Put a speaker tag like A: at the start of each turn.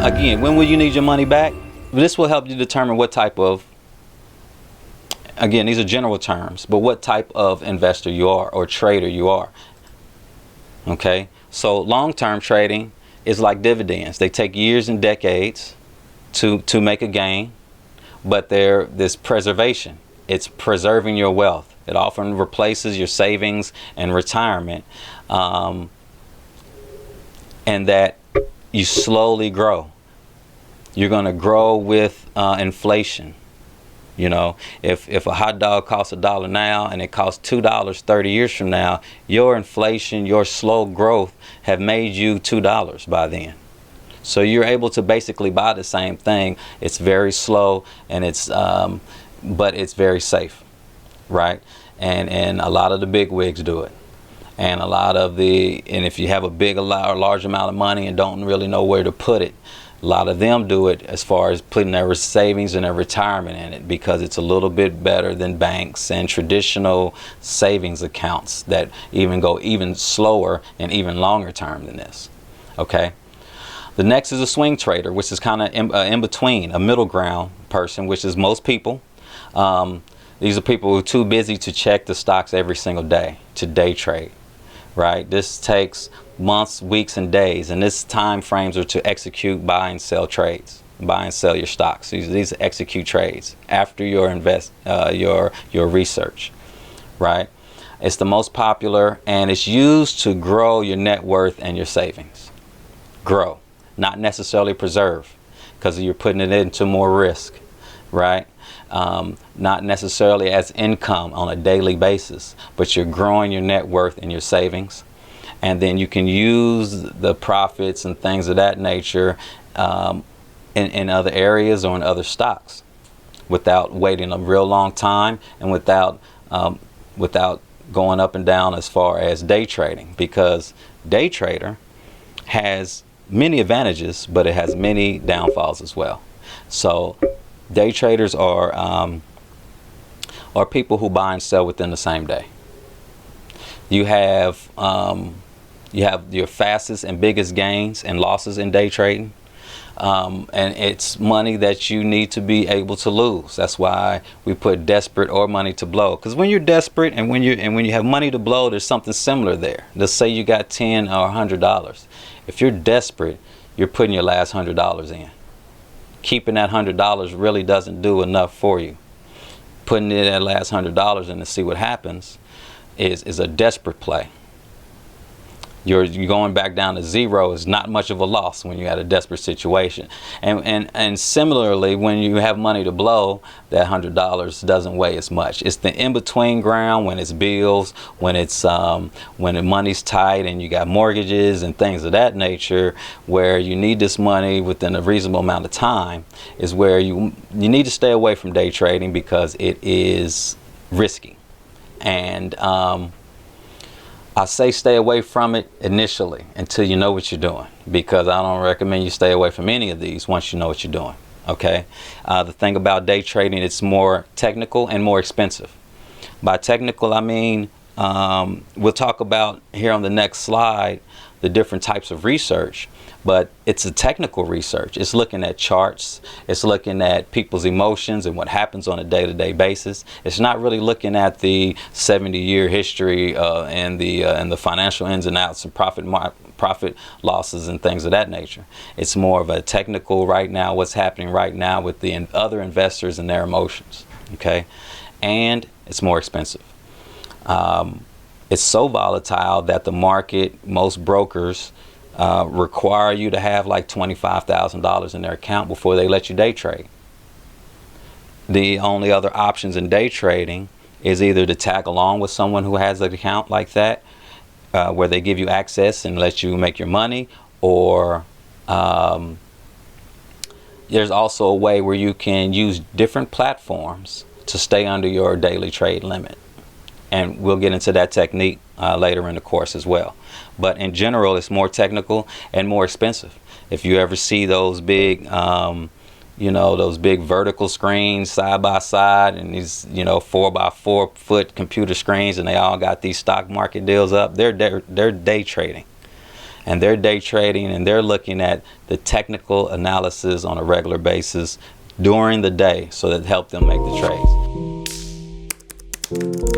A: Again, when will you need your money back? This will help you determine what type of, again, these are general terms, but what type of investor you are or trader you are. Okay, so long-term trading is like dividends. They take years and decades to make a gain, but they're this preservation. It's preserving your wealth. It often replaces your savings and retirement, and that you slowly grow. You're going to grow with inflation. You know, if a hot dog costs $1 now and it costs $2 30 years from now, your inflation, your slow growth have made you $2 by then. So you're able to basically buy the same thing. It's very slow, and it's but it's very safe, right? And a lot of the big wigs do it. And if you have a large amount of money and don't really know where to put it, a lot of them do it as far as putting their savings and their retirement in it, because it's a little bit better than banks and traditional savings accounts that even go even slower and even longer term than this. Okay. The next is a swing trader, which is kind of in between, a middle ground person, which is most people. These are people who are too busy to check the stocks every single day, to day trade, right? This takes months, weeks, and days, and this time frames are to execute buy and sell trades, buy and sell your stocks. These are execute trades after your your research, right? It's the most popular, and it's used to grow your net worth and your savings. Grow, not necessarily preserve, because you're putting it into more risk, right? Not necessarily as income on a daily basis, but you're growing your net worth and your savings. And then you can use the profits and things of that nature in other areas or in other stocks without waiting a real long time, and without going up and down as far as day trading, because day trader has many advantages, but it has many downfalls as well. So day traders are people who buy and sell within the same day. You have your fastest and biggest gains and losses in day trading, and it's money that you need to be able to lose. That's why we put desperate or money to blow. Because when you're desperate and when you have money to blow, there's something similar there. Let's say you got $10 or $100. If you're desperate, you're putting your last $100 in. Keeping that $100 really doesn't do enough for you. Putting it that last $100 in to see what happens is a desperate play. You're going back down to zero is not much of a loss when you're at a desperate situation. And similarly, when you have money to blow, that $100 doesn't weigh as much. It's the in-between ground, when it's bills, when the money's tight and you got mortgages and things of that nature, where you need this money within a reasonable amount of time, is where you need to stay away from day trading, because it is risky. And I say stay away from it initially until you know what you're doing, because I don't recommend you stay away from any of these once you know what you're doing. Okay. The thing about day trading, it's more technical and more expensive. By technical, I mean, we'll talk about here on the next slide the different types of research, but it's a technical research. It's looking at charts. It's looking at people's emotions and what happens on a day-to-day basis. It's not really looking at the 70-year history and the financial ins and outs and profit losses and things of that nature. It's more of a technical right now, what's happening right now with the other investors and their emotions. Okay, and it's more expensive. It's so volatile that the market, most brokers require you to have like $25,000 in their account before they let you day trade. The only other options in day trading is either to tag along with someone who has an account like that, where they give you access and let you make your money, or there's also a way where you can use different platforms to stay under your daily trade limit. And we'll get into that technique later in the course as well. But in general, it's more technical and more expensive. If you ever see those big, those big vertical screens side by side, and these, 4x4 foot computer screens, and they all got these stock market deals up, they're day trading. and they're day trading, and they're looking at the technical analysis on a regular basis during the day, so that help them make the trades.